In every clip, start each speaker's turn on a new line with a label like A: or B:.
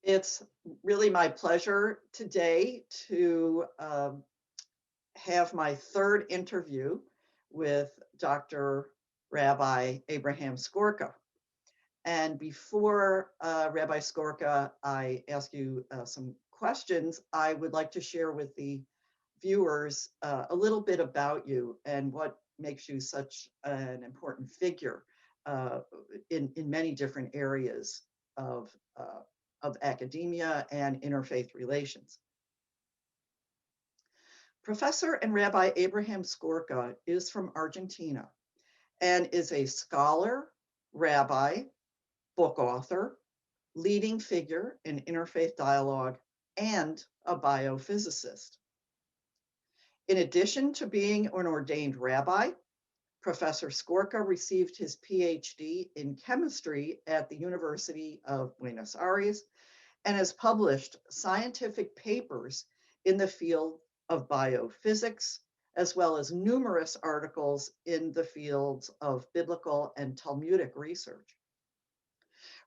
A: It's really my pleasure today to have my third interview with Dr. Rabbi Abraham Skorka. And before Rabbi Skorka, I ask you some questions, I would like to share with the viewers a little bit about you and what makes you such an important figure uh, in many different areas of, uh, of academia and interfaith relations. Professor and Rabbi Abraham Skorka is from Argentina and is a scholar, rabbi, book author, leading figure in interfaith dialogue, and a biophysicist. In addition to being an ordained rabbi, Professor Skorka received his PhD in chemistry at the University of Buenos Aires and has published scientific papers in the field of biophysics, as well as numerous articles in the fields of biblical and Talmudic research.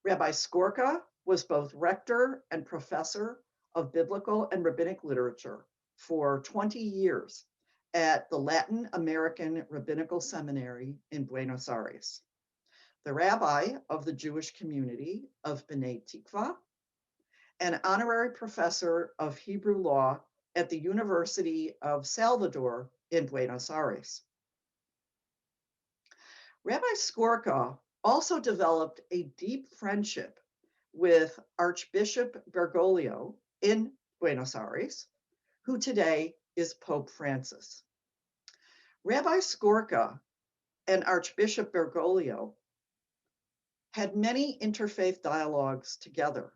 A: Rabbi Skorka was both rector and professor of biblical and rabbinic literature for 20 years at the Latin American Rabbinical Seminary in Buenos Aires, the rabbi of the Jewish community of B'nai Tikva, an honorary professor of Hebrew law at the University of Salvador in Buenos Aires. Rabbi Skorka also developed a deep friendship with Archbishop Bergoglio in Buenos Aires, who today is Pope Francis. Rabbi Skorka and Archbishop Bergoglio had many interfaith dialogues together,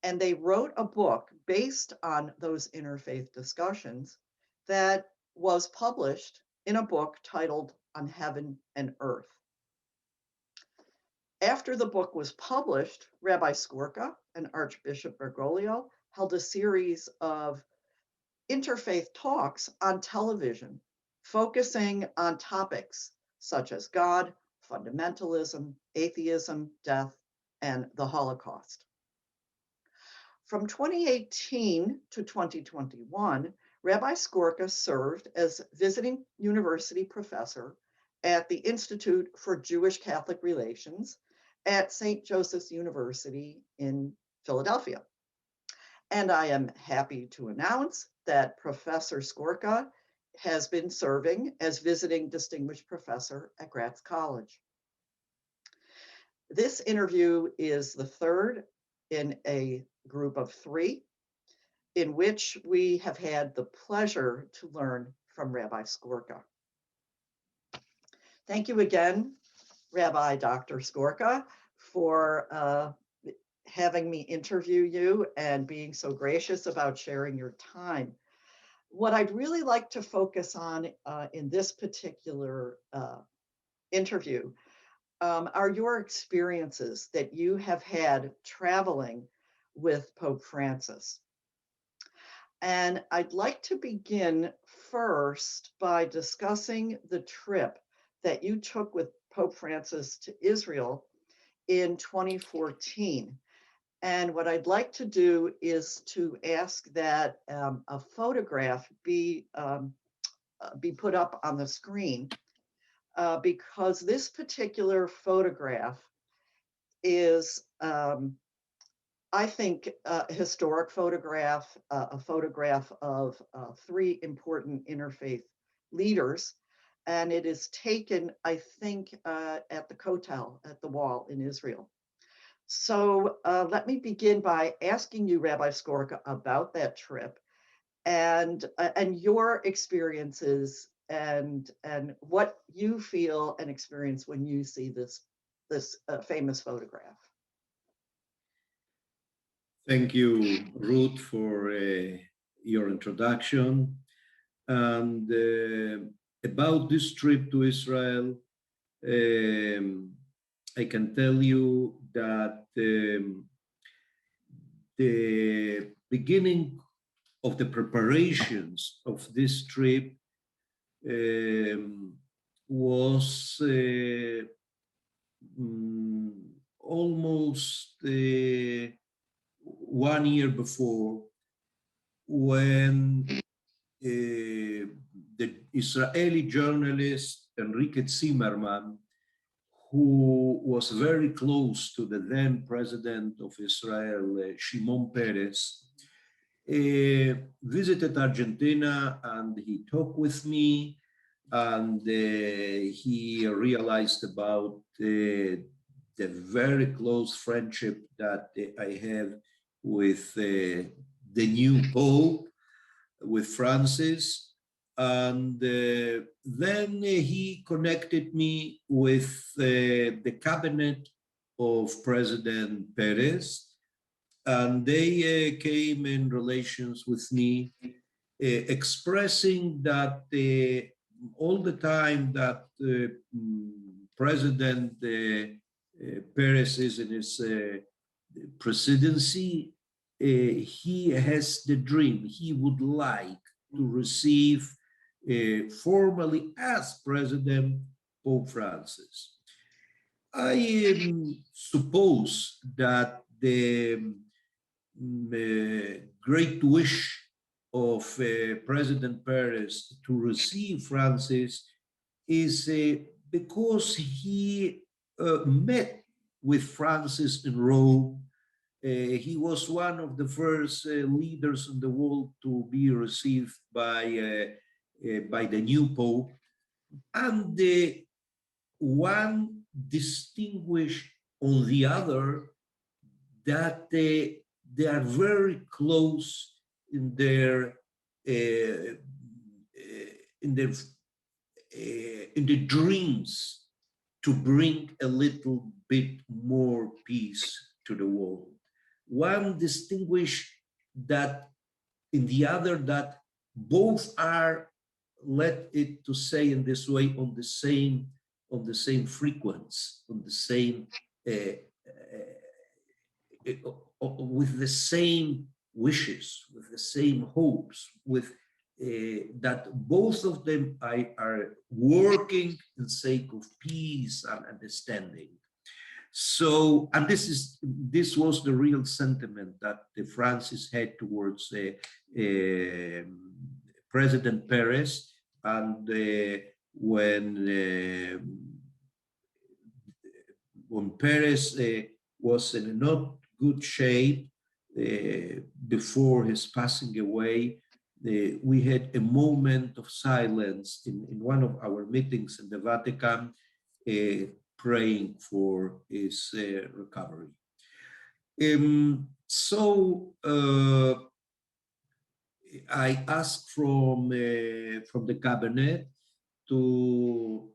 A: and they wrote a book based on those interfaith discussions that was published in a book titled On Heaven and Earth. After the book was published, Rabbi Skorka and Archbishop Bergoglio held a series of interfaith talks on television, focusing on topics such as God, fundamentalism, atheism, death, and the Holocaust. From 2018 to 2021, Rabbi Skorka served as visiting university professor at the Institute for Jewish Catholic Relations at St. Joseph's University in Philadelphia. And I am happy to announce that Professor Skorka has been serving as visiting distinguished professor at Gratz College. This interview is the third in a group of three in which we have had the pleasure to learn from Rabbi Skorka. Thank you again, Rabbi Dr. Skorka, for having me interview you and being so gracious about sharing your time. What I'd really like to focus on in this particular interview are your experiences that you have had traveling with Pope Francis. And I'd like to begin first by discussing the trip that you took with Pope Francis to Israel in 2014. And what I'd like to do is to ask that a photograph be put up on the screen because this particular photograph is, I think, a historic photograph, a photograph of three important interfaith leaders. And it is taken, I think, at the Kotel, at the wall in Israel. So let me begin by asking you, Rabbi Skorka, about that trip and your experiences and what you feel and experience when you see this famous photograph.
B: Thank you, Ruth, for your introduction. And about this trip to Israel, I can tell you that the beginning of the preparations of this trip was almost 1 year before, when the Israeli journalist Enrique Zimmerman, who was very close to the then president of Israel, Shimon Peres, visited Argentina, and he talked with me, and he realized about the very close friendship that I have with the new Pope, with Francis. And then he connected me with the cabinet of President Perez, and they came in relations with me, expressing that all the time that President Perez is in his presidency, he has the dream. He would like to receive formally as president Pope Francis. I suppose that the great wish of President Perez to receive Francis is because he met with Francis in Rome. He was one of the first leaders in the world to be received by the new Pope, and the one distinguished on the other that they are very close in their in their in the dreams to bring a little bit more peace to the world. One distinguish that in the other, that both are, let it to say in this way, on the same frequency, on the same with the same wishes, with the same hopes, with that both of them are working in the sake of peace and understanding. So, and this was the real sentiment that Francis had towards President Perez, and when Perez was in a not good shape before his passing away, we had a moment of silence in one of our meetings in the Vatican, praying for his recovery. So I asked from the cabinet to,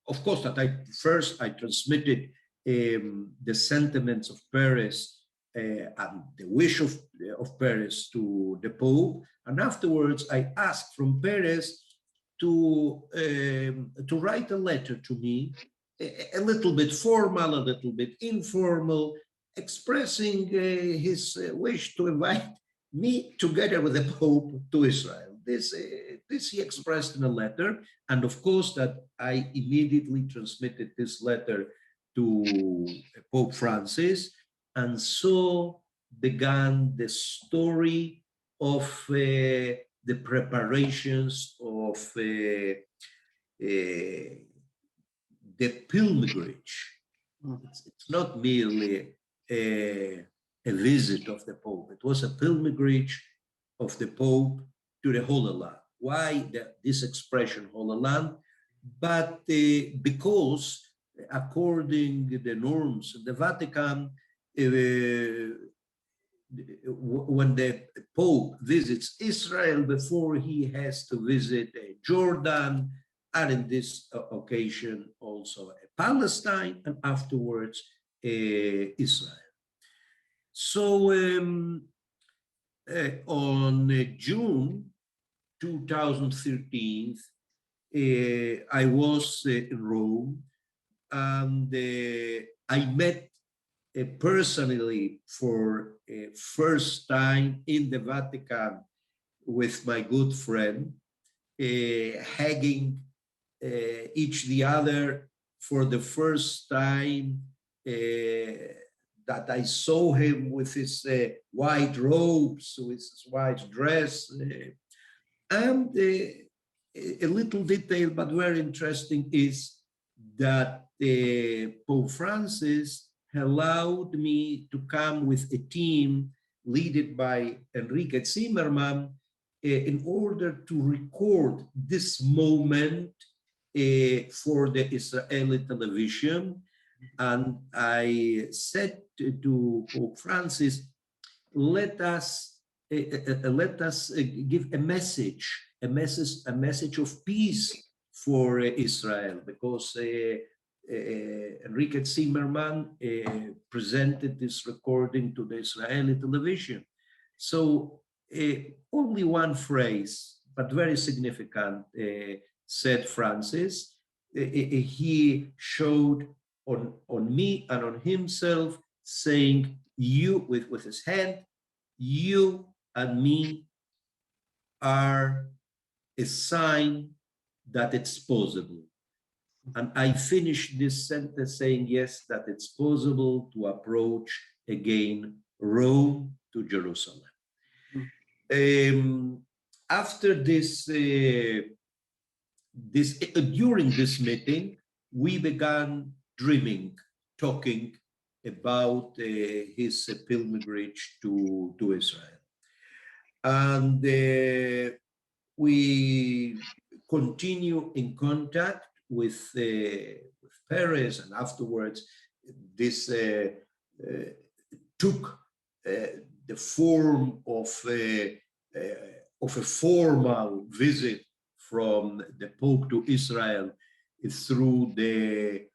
B: of course, that I transmitted the sentiments of Perez and the wish of Perez to the Pope, and afterwards I asked from Perez to write a letter to me, a little bit formal, a little bit informal, expressing his wish to invite me together with the Pope to Israel. This he expressed in a letter, and of course that I immediately transmitted this letter to Pope Francis, and so began the story of the preparations of the pilgrimage. It's not merely a visit of the Pope. It was a pilgrimage of the Pope to the Holy Land. Why this expression, Holy Land? But because according to the norms of the Vatican, when the Pope visits Israel, before he has to visit Jordan, and in this occasion also Palestine, and afterwards Israel. So on June 2013, I was in Rome, and I met personally for first time in the Vatican with my good friend, hugging each the other for the first time that I saw him with his white robes, with his white dress, and a little detail, but very interesting, is that Pope Francis allowed me to come with a team led by Enrique Zimmerman in order to record this moment for the Israeli television. And I said to Pope Francis, let us give a message of peace for Israel, because Enrique Zimmerman presented this recording to the Israeli television. So only one phrase, but very significant, said Francis. He showed on me and on himself, saying, you, with his hand, you and me are a sign that it's possible. And I finished this sentence saying, yes, that it's possible to approach again Rome to Jerusalem. After this, during this meeting, we began dreaming, talking about his pilgrimage to Israel. And we continue in contact with Paris, and afterwards this took the form of a formal visit from the Pope to Israel through the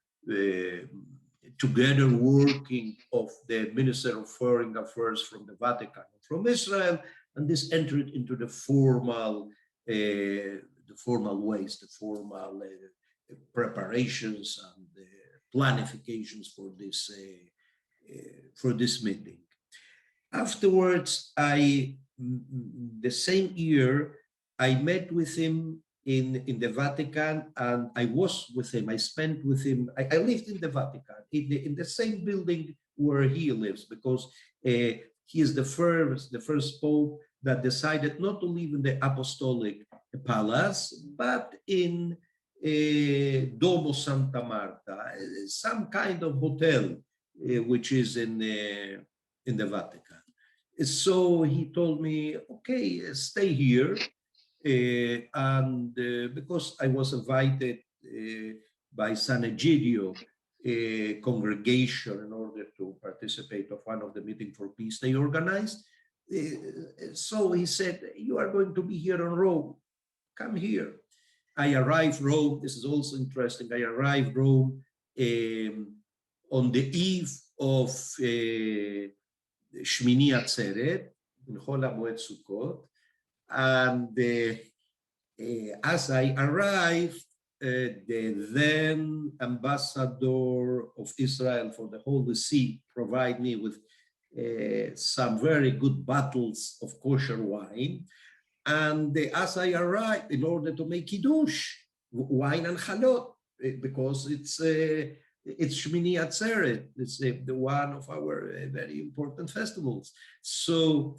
B: together working of the Minister of Foreign Affairs from the Vatican, from Israel, and this entered into the formal ways, the formal preparations and planifications for this meeting. Afterwards, the same year, I met with him in the Vatican, and I was with him. I spent with him. I lived in the Vatican, in the same building where he lives, because he is the first pope that decided not to live in the apostolic palace, but in Domo Santa Marta, some kind of hotel, which is in the Vatican. So he told me, okay, stay here. And because I was invited by San Egidio congregation in order to participate of one of the meeting for peace they organized. So he said, you are going to be here in Rome, come here. I arrived Rome, this is also interesting, I arrived Rome on the eve of Shmini Atzeret, in Chol HaMoed Sukkot, and as I arrived, the then ambassador of Israel for the Holy See provided me with some very good bottles of kosher wine. And as I arrived, in order to make Kiddush, wine and chalot, because it's Shmini Atzeret, it's the one of our very important festivals. So,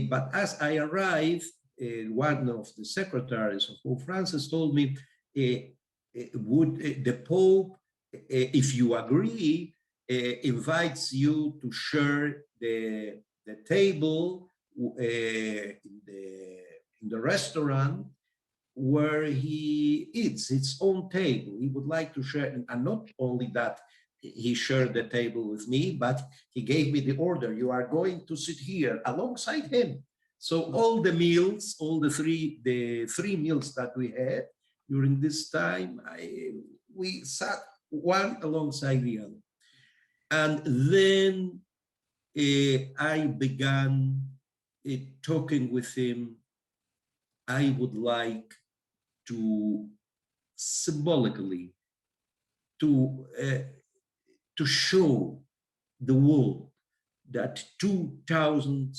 B: but as I arrived, one of the secretaries of Pope Francis told me, would the Pope, if you agree, invites you to share the table in the restaurant where he eats, its own table. He would like to share, and not only that, he shared the table with me, but he gave me the order, you are going to sit here alongside him. So all the meals, all the three meals that we had during this time, we sat one alongside the other. And then I began talking with him. I would like to symbolically to show the world that 2,000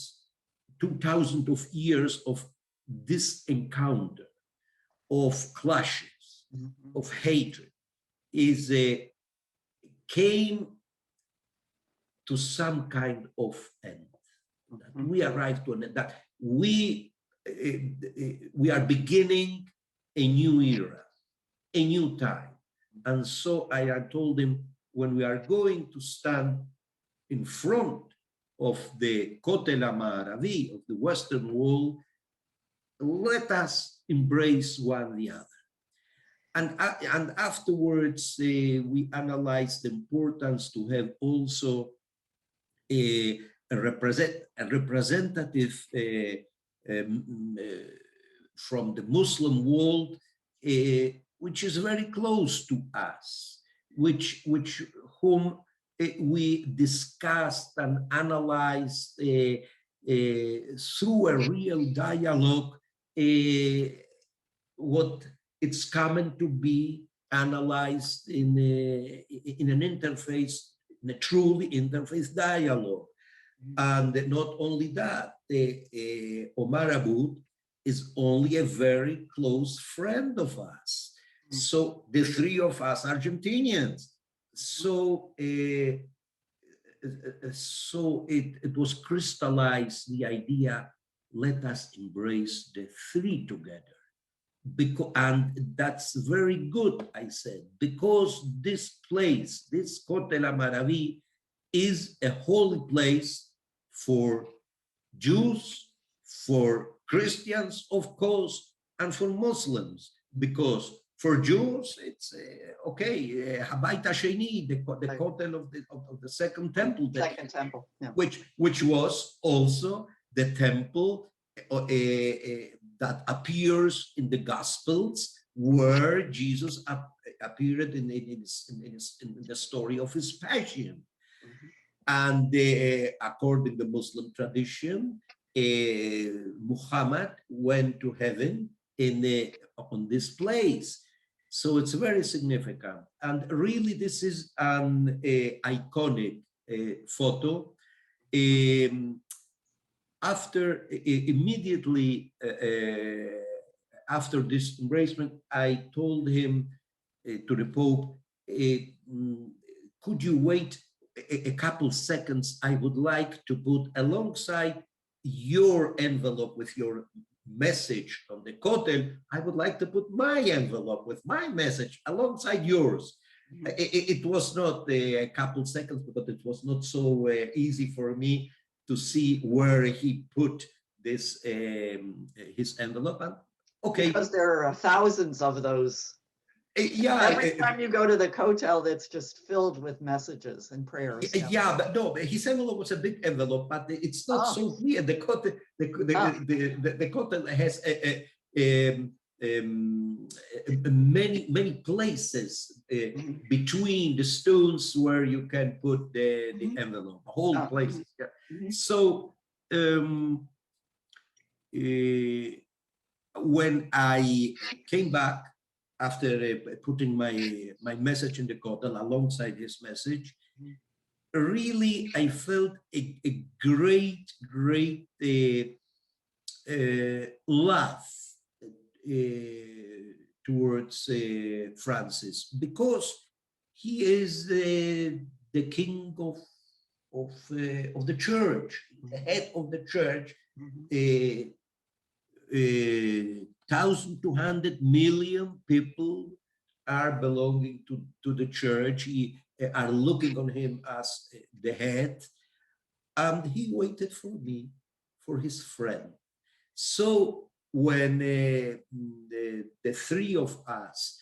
B: of years of this encounter, of clashes, of hatred, came to some kind of end. That we arrive to an end, that we are beginning a new era, a new time. And so I told him, when we are going to stand in front of the Kotel HaMa'aravi, of the Western Wall, let us embrace one the other. And afterwards, we analyzed the importance to have also a representative from the Muslim world, which is very close to us, whom we discussed and analyzed through a real dialogue what it's coming to be analyzed in an interface, in a truly interface dialogue. And not only that, Omar Abud is only a very close friend of us. So the three of us Argentinians. So it was crystallized, the idea, let us embrace the three together. And that's very good, I said, because this place, this Kotel HaMa'aravi, is a holy place for Jews, for Christians, of course, and for Muslims, because for Jews, it's Habayit HaSheni, the Kotel of the Second Temple,
A: Yeah.
B: which was also the temple that appears in the Gospels, where Jesus appeared in the story of his passion. And according to the Muslim tradition, Muhammad went to heaven on this place. So it's very significant. And really, this is an iconic photo. Immediately after this embracement, I told him, to the Pope, could you wait a couple seconds? I would like to put alongside your envelope with your message on the Kotel, I would like to put my envelope with my message alongside yours. It was not a couple seconds, but it was not so easy for me to see where he put this his envelope. And okay,
A: because there are thousands of those. Every time you go to the Kotel, that's just filled with messages and prayers.
B: Yeah, but no, his envelope was a big envelope, but it's not so clear. The Kotel has many places between the stones where you can put the envelope, whole places. Yeah. So when I came back after putting my message in the Kotel alongside his message, really I felt a great love towards Francis, because he is the king of the church, the head of the church. 1,200 million people are belonging to the church, are looking on him as the head, and he waited for me, for his friend. So when the three of us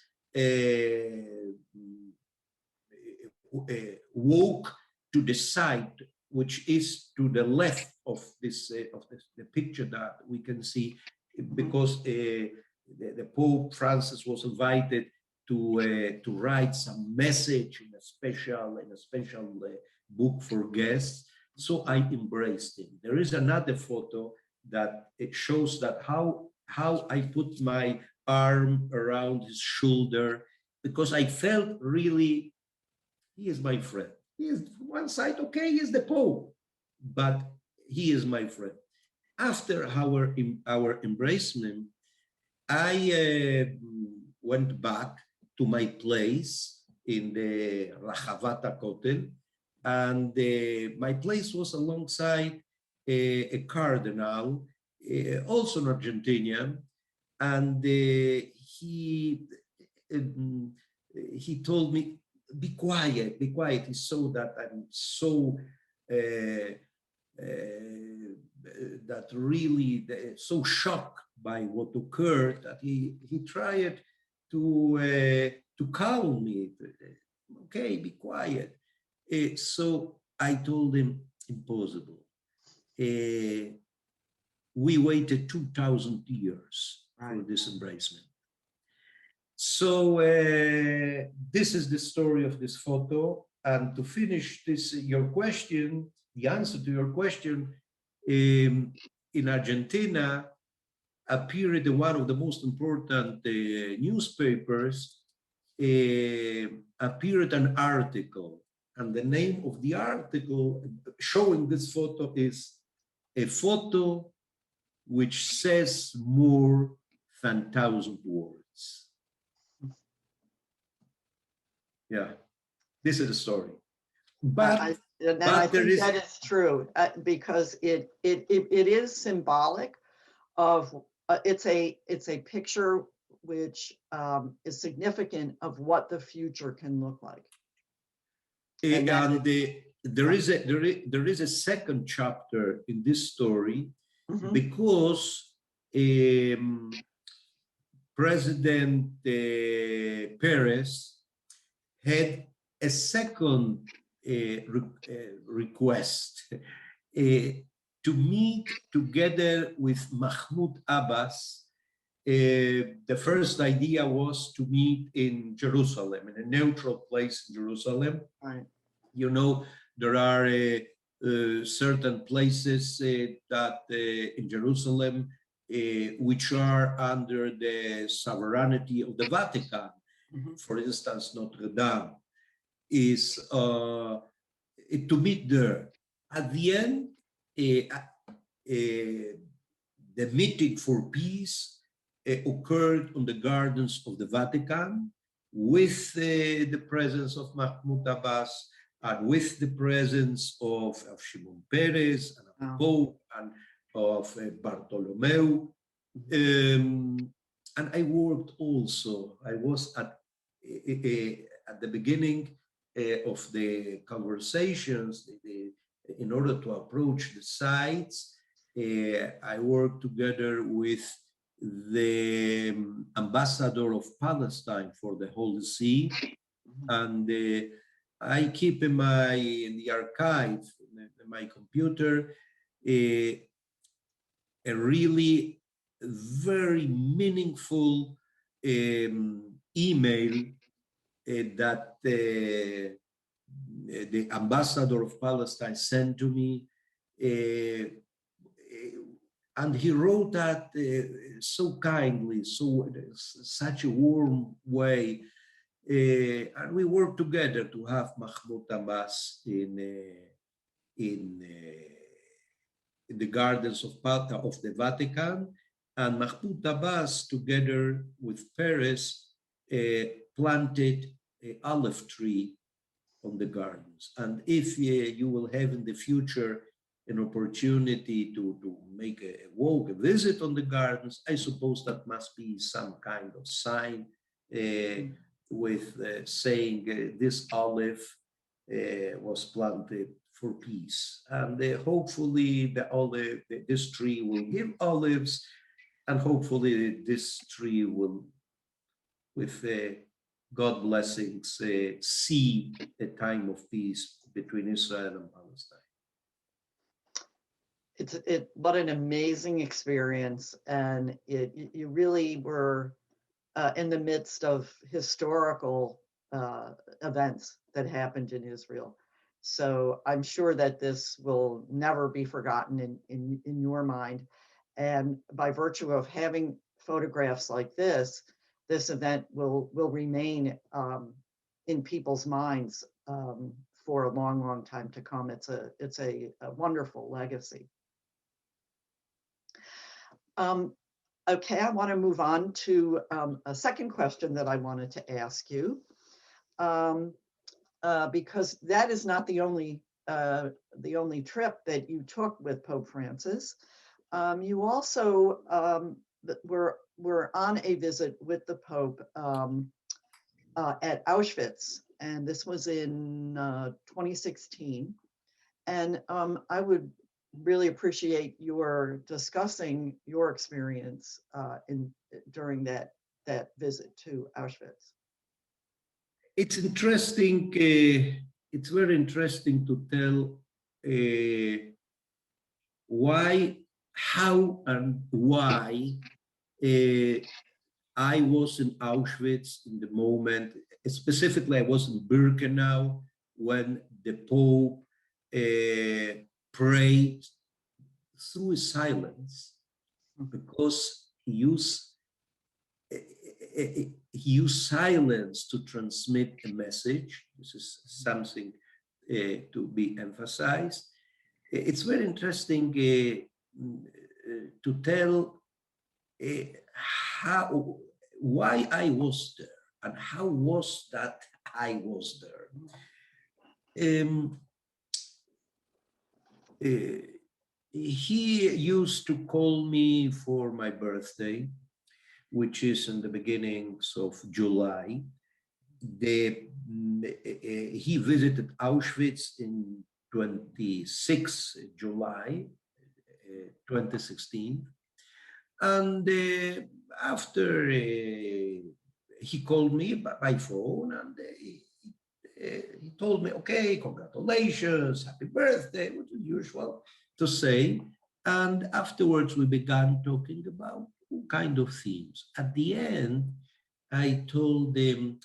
B: walk to the side, which is to the left of the picture that we can see, because the Pope Francis was invited to write some message in a special book for guests. So I embraced him. There is another photo that it shows that how I put my arm around his shoulder, because I felt really, he is my friend. He is one side, okay, he is the Pope, but he is my friend. After our embracement, I went back to my place in the Rahavat HaKotel, And my place was alongside a cardinal, also an Argentinian, and um, he told me, be quiet, be quiet. He saw that I'm so uh, that really so shocked by what occurred that he tried to calm me. Okay, be quiet. So I told him, impossible. Uh, we waited 2,000 years for
A: Right.
B: this embracement. So this is the story of this photo. And to finish this, your question, the answer to your question, in Argentina appeared in one of the most important newspapers, appeared an article. And the name of the article showing this photo is a photo which says more than 1,000 words. Yeah, this is the story. But
A: And I
B: there
A: think
B: is,
A: that is true because it is symbolic of it's a picture which is significant of what the future can look like. And
B: there is a second chapter in this story because President Perez had a second request to meet together with Mahmoud Abbas. The first idea was to meet in Jerusalem, in a neutral place in Jerusalem.
A: Right.
B: You know, there are certain places that in Jerusalem which are under the sovereignty of the Vatican. For instance, Notre Dame is to meet there. At the end, the meeting for peace occurred on the gardens of the Vatican with the presence of Mahmoud Abbas and with the presence of Shimon Peres and of the Pope and of Bartolomeu. And I worked also, I was at the beginning of the conversations, in order to approach the sites, I worked together with the ambassador of Palestine for the Holy See, and I keep in the archive, in my computer, a really very meaningful email that the ambassador of Palestine sent to me. And he wrote that so kindly, such a warm way. And we worked together to have Mahmoud Abbas in the gardens of the Vatican, and Mahmoud Abbas, together with Peres, planted an olive tree on the gardens. And if you will have in the future an opportunity to make a walk, a visit on the gardens, I suppose that must be some kind of sign with saying this olive was planted for peace. And hopefully this tree will give olives, and hopefully this tree will, with God blessings, see a time of peace between Israel and Palestine.
A: What an amazing experience, and you really were in the midst of historical events that happened in Israel. So I'm sure that this will never be forgotten in your mind. And by virtue of having photographs like this event will remain in people's minds for a long, long time to come. It's a wonderful legacy. Okay, I want to move on to a second question that I wanted to ask you. because that is not the only trip that you took with Pope Francis. You also were on a visit with the Pope at Auschwitz, and this was in 2016. And I would really appreciate your discussing your experience during that visit to Auschwitz.
B: It's interesting. It's very interesting to tell why, how, and why I was in Auschwitz in the moment. Specifically, I was in Birkenau when the Pope prayed through silence, because he used silence to transmit a message. This is something to be emphasized. It's very interesting to tell why I was there and how was that I was there. He used to call me for my birthday, which is in the beginnings of July. He visited Auschwitz in 26 July 2016. And after he called me by phone, and he told me, okay, congratulations, happy birthday, which is usual to say. And afterwards, we began talking about all kind of themes. At the end, I told him,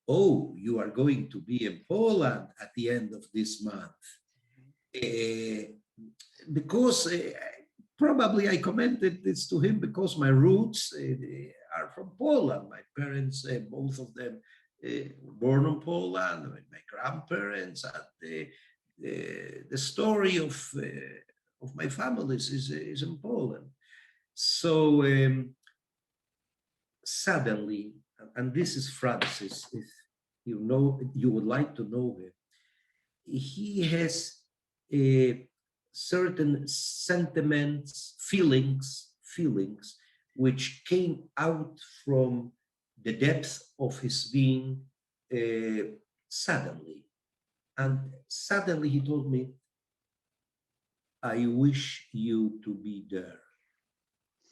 B: oh, you are going to be in Poland at the end of this month. Because probably I commented this to him because my roots are from Poland. My parents, both of them, were born in Poland. My grandparents, and the story of my family is in Poland. So suddenly, and this is Francis, if you would like to know him, he has certain sentiments, feelings, which came out from the depth of his being suddenly. And suddenly he told me, I wish you to be there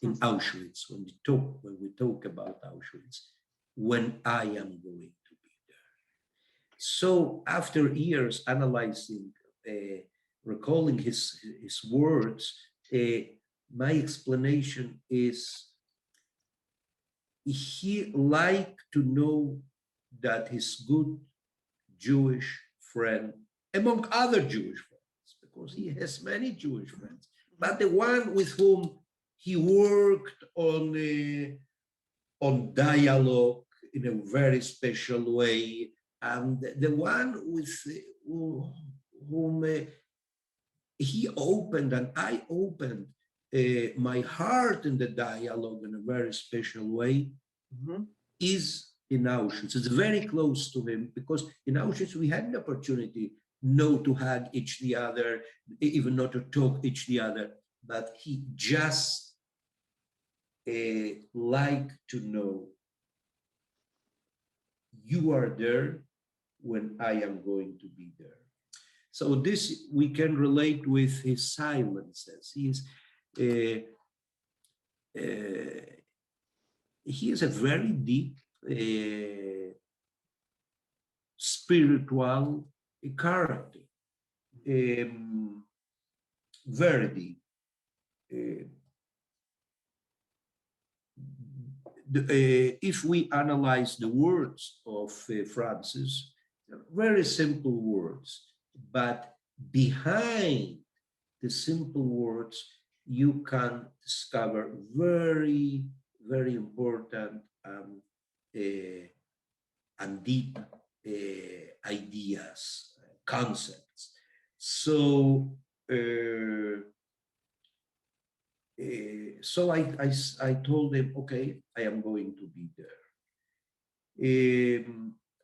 B: in Auschwitz when we talk about Auschwitz, when I am going to be there. So after years analyzing, recalling his words, my explanation is he liked to know that his good Jewish friend, among other Jewish friends, because he has many Jewish friends, but the one with whom he worked on dialogue in a very special way, and the one with whom he opened and I opened my heart in the dialogue in a very special way, is in Auschwitz. It's very close to him because in Auschwitz we had an opportunity not to hug each the other, even not to talk each the other, but he just liked to know you are there when I am going to be there. So this we can relate with his silences. He is a very deep spiritual character, very deep. If we analyze the words of Francis, very simple words, but behind the simple words, you can discover very, very important and deep ideas, concepts. So, so I told him, okay, I am going to be there.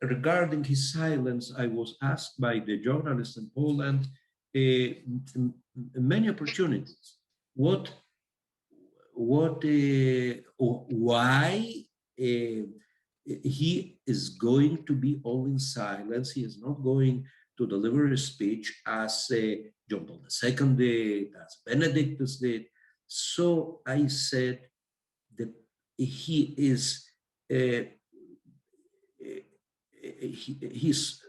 B: regarding his silence, I was asked by the journalists in Poland many opportunities. Why he is going to be all in silence. He is not going to deliver a speech as John Paul II did, as Benedictus did. So I said that he is uh, he's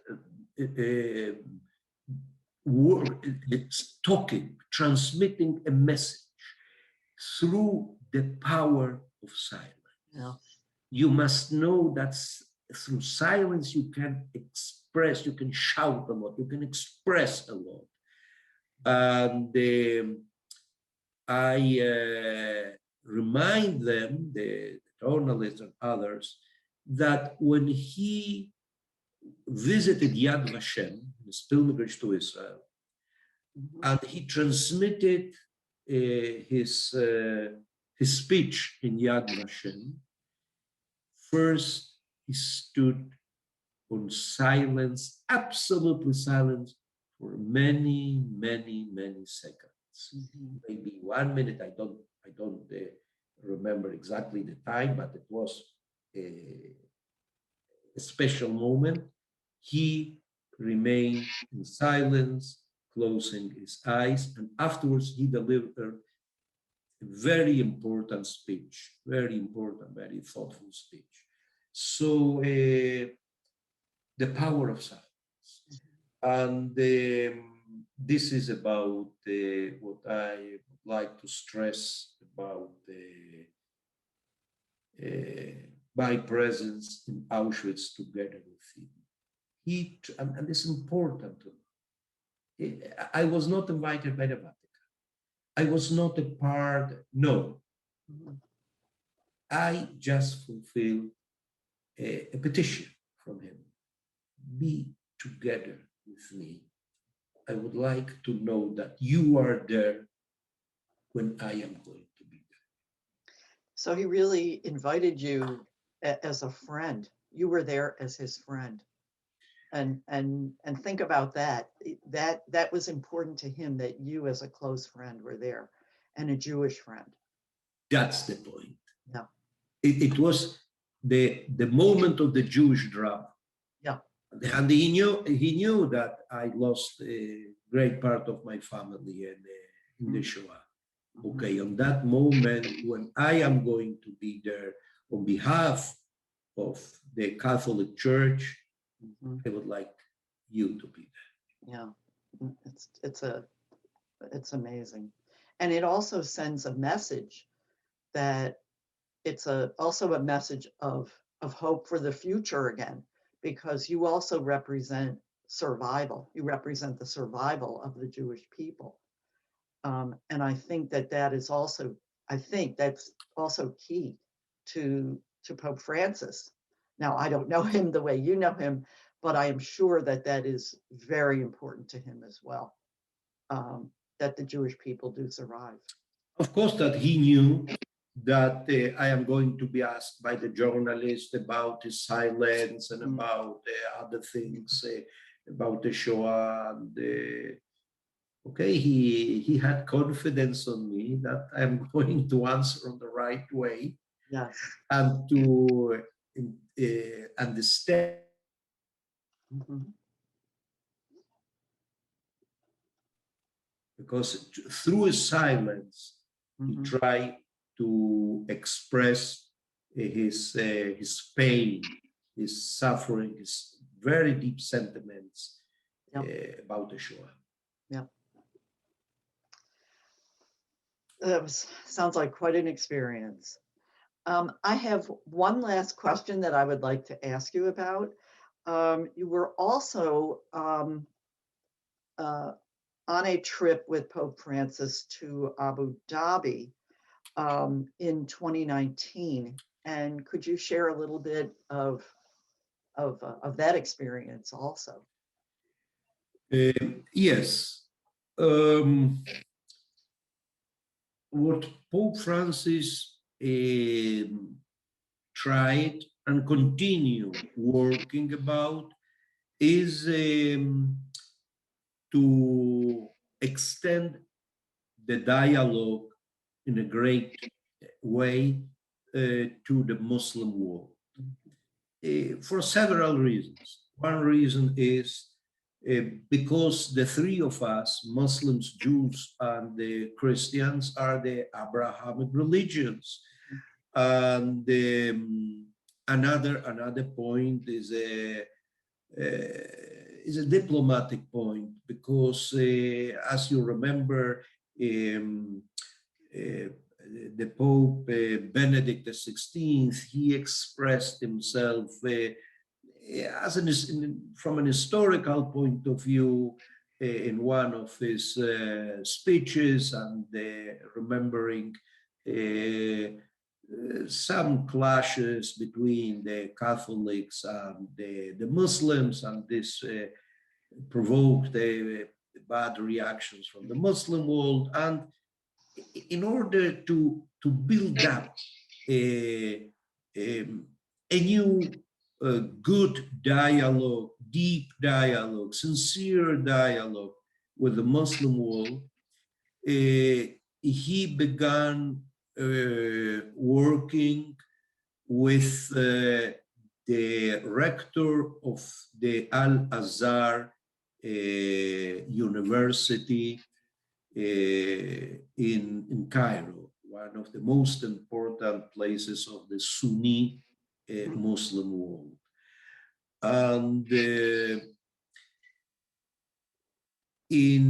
B: talking, transmitting a message through the power of silence.
A: Yeah.
B: You must know that through silence you can express, you can shout a lot, you can express a lot. And I remind them, the journalists and others, that when he visited Yad Vashem, his pilgrimage to Israel, and he transmitted his speech in Yad Vashem, first he stood on silence, absolutely silence, for many, many, many seconds. Maybe 1 minute. I don't remember exactly the time, but it was a special moment. He remained in silence, closing his eyes, and afterwards he delivered a very important speech, very important, very thoughtful speech. So the power of silence. And this is about what I would like to stress about my presence in Auschwitz together with him. And it's important to know. I was not invited by the Vatican. I was not a part, no. I just fulfilled a petition from him. Be together with me. I would like to know that you are there when I am going to be there.
A: So he really invited you as a friend. You were there as his friend. And think about that. That was important to him, that you as a close friend were there, and a Jewish friend.
B: That's the point.
A: Yeah.
B: It was the moment of the Jewish drama.
A: Yeah.
B: And he knew that I lost a great part of my family in the Shoah. Okay, on that moment when I am going to be there on behalf of the Catholic Church, I would like you to be there.
A: Yeah, it's amazing, and it also sends a message that it's also a message of hope for the future again, because you also represent survival. You represent the survival of the Jewish people, and I think that's also key to Pope Francis. Now, I don't know him the way you know him, but I am sure that is very important to him as well, that the Jewish people do survive.
B: Of course, that he knew that I am going to be asked by the journalist about his silence and about other things, about the Shoah. And, okay, he had confidence on me that I'm going to answer on the right way.
A: Yes.
B: And to understand. Because through his silence, he tried to express his pain, his suffering, his very deep sentiments about the Shoah.
A: Yeah. Sounds like quite an experience. I have one last question that I would like to ask you about. You were also on a trip with Pope Francis to Abu Dhabi in 2019. And could you share a little bit of that experience also?
B: Yes. What Pope Francis tried and continue working about is to extend the dialogue in a great way to the Muslim world for several reasons. One reason is because the three of us, Muslims, Jews, and the Christians, are the Abrahamic religions. And another point is a diplomatic point because, as you remember, um, uh, the Pope Benedict XVI, he expressed himself from an historical point of view in one of his speeches, and remembering some clashes between the Catholics and the Muslims, and this provoked bad reactions from the Muslim world. And in order to build up a new good dialogue, deep dialogue, sincere dialogue with the Muslim world, he began working with the rector of the Al-Azhar University in Cairo, one of the most important places of the Sunni Muslim world. And in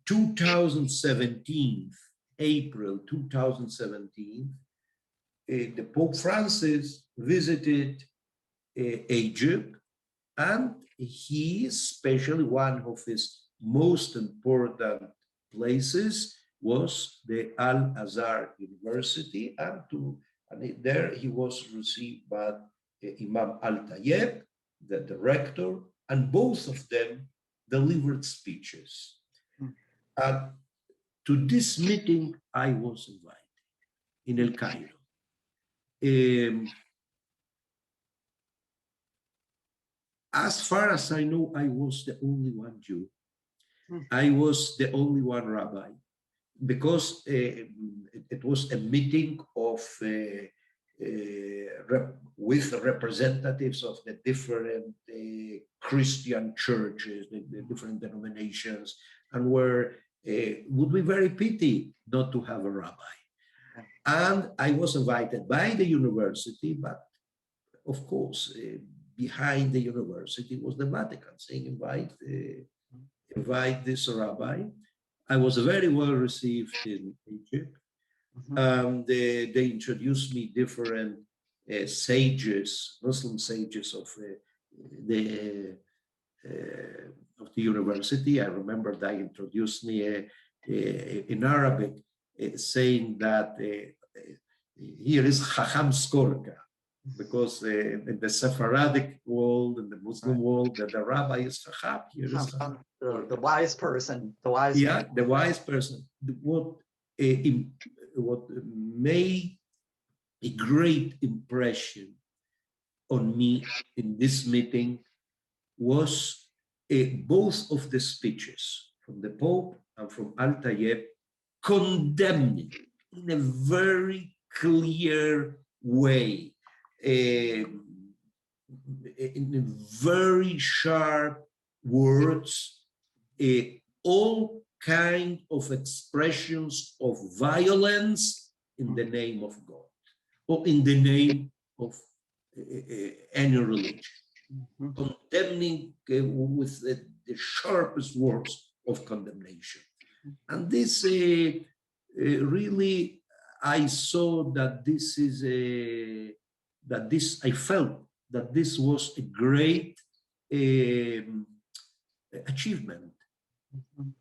B: 2017, April 2017, the Pope Francis visited Egypt, and he, especially one of his most important places, was the Al-Azhar University, and there he was received by Imam Al-Tayeb, the director, and both of them delivered speeches. To this meeting, I was invited in El Cairo. As far as I know, I was the only one Jew. I was the only one rabbi, because it was a meeting of with representatives of the different Christian churches, the different denominations, and where would be very pity not to have a rabbi. And I was invited by the university, but of course, behind the university was the Vatican saying, invite this rabbi. I was very well received in Egypt. They introduced me different sages, Muslim sages of the university. I remember they introduced me in Arabic, saying that here is Chacham Skorka, because in the Sephardic world, in the Muslim world, the rabbi is Chacham. Here is Chacham.
A: The wise person,
B: the wise person. What made a great impression on me in this meeting was both of the speeches from the Pope and from Al-Tayeb, condemning in a very clear way, in very sharp words, all kind of expressions of violence in the name of God, or in the name of any religion, condemning with the sharpest words of condemnation. And this really, I saw that this is I felt that this was a great achievement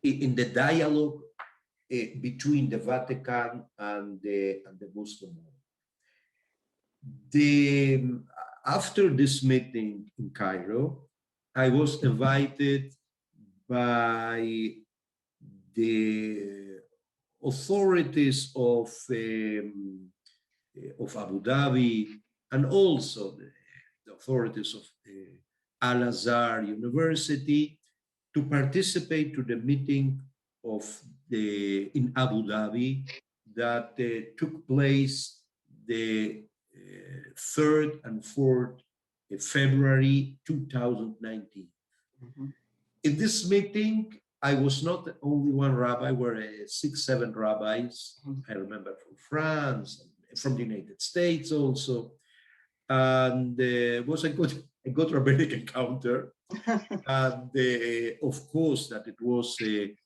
B: in the dialogue between the Vatican and the Muslim world. After this meeting in Cairo, I was invited by the authorities of Abu Dhabi and also the authorities of Al-Azhar University to participate to the meeting of in Abu Dhabi that took place the 3rd and 4th February 2019.
A: Mhm.
B: In this meeting, I was not the only one rabbi, were 6, 7 rabbis.
A: Mhm.
B: I remember from France, from the United States also. And it was a good rabbinic encounter. And of course, that it was a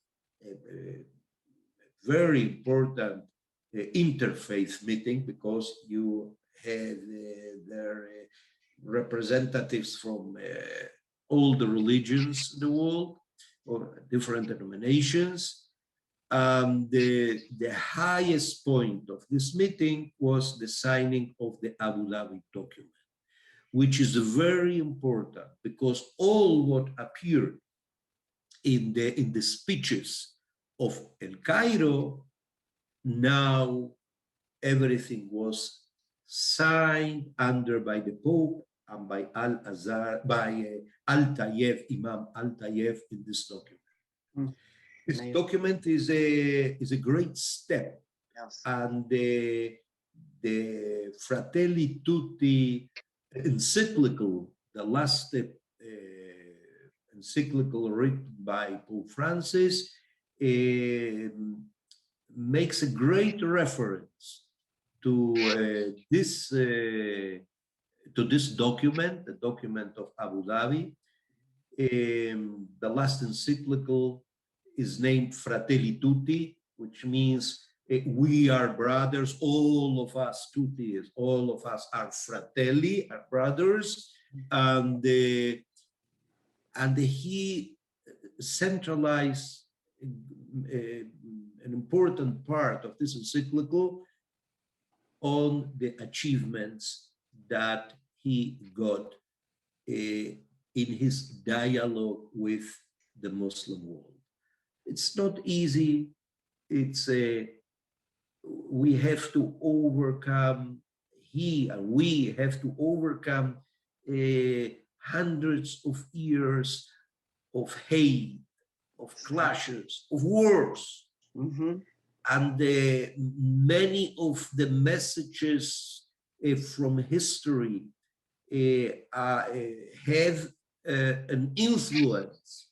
B: very important interfaith meeting because you had their representatives from all the religions in the world or different denominations. The highest point of this meeting was the signing of the Abu Dhabi document, which is very important because all what appeared in the speeches of El Cairo, now everything was signed under by the Pope and by Al-Azhar, by Al-Tayeb, Imam Al-Tayeb in this document.
A: Mm.
B: This
A: Amazing.
B: document is a great step,
A: Yes.
B: and the Fratelli Tutti encyclical, the last encyclical written by Pope Francis, makes a great reference to this document, the document of Abu Dhabi. The last encyclical is named Fratelli Tutti, which means we are brothers, all of us, tutti is all of us are fratelli, are brothers, and he centralized an important part of this encyclical on the achievements that he got in his dialogue with the Muslim world. It's not easy. It's we have to overcome, he and we have to overcome hundreds of years of hate, of clashes, of wars.
A: Mm-hmm.
B: And many of the messages from history have an influence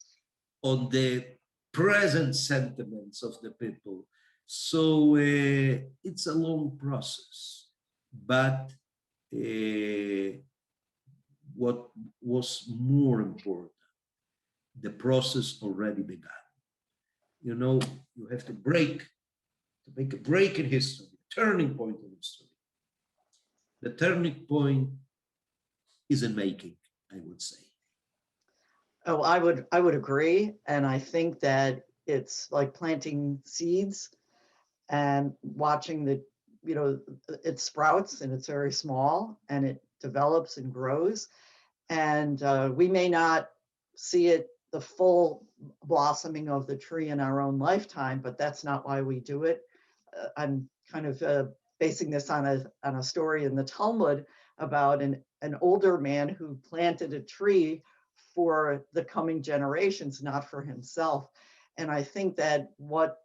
B: on the present sentiments of the people. So it's a long process, but what was more important, the process already began. You know, you have to make a break in history, turning point in history. The turning point is in making, I would say.
A: Oh, I would agree. And I think that it's like planting seeds and watching it sprouts and it's very small and it develops and grows. And we may not see it, the full blossoming of the tree in our own lifetime, but that's not why we do it. I'm kind of basing this on a story in the Talmud about an older man who planted a tree for the coming generations, not for himself. And I think that what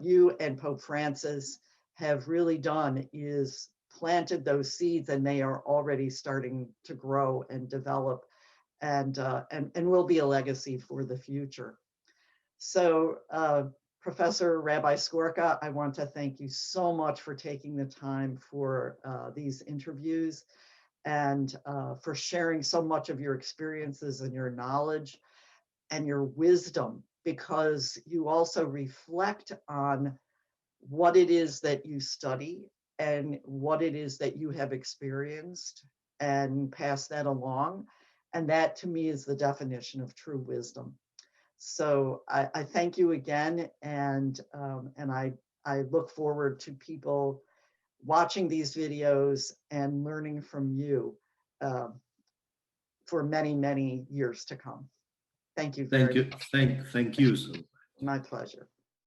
A: you and Pope Francis have really done is planted those seeds, and they are already starting to grow and develop, and will be a legacy for the future. So, Professor Rabbi Skorka, I want to thank you so much for taking the time for these interviews and for sharing so much of your experiences and your knowledge and your wisdom, because you also reflect on what it is that you study and what it is that you have experienced and pass that along. And that to me is the definition of true wisdom. So I thank you again, and I look forward to people watching these videos and learning from you uh, for many, many years to come. Thank you very
B: much. Thank you. So.
A: My pleasure.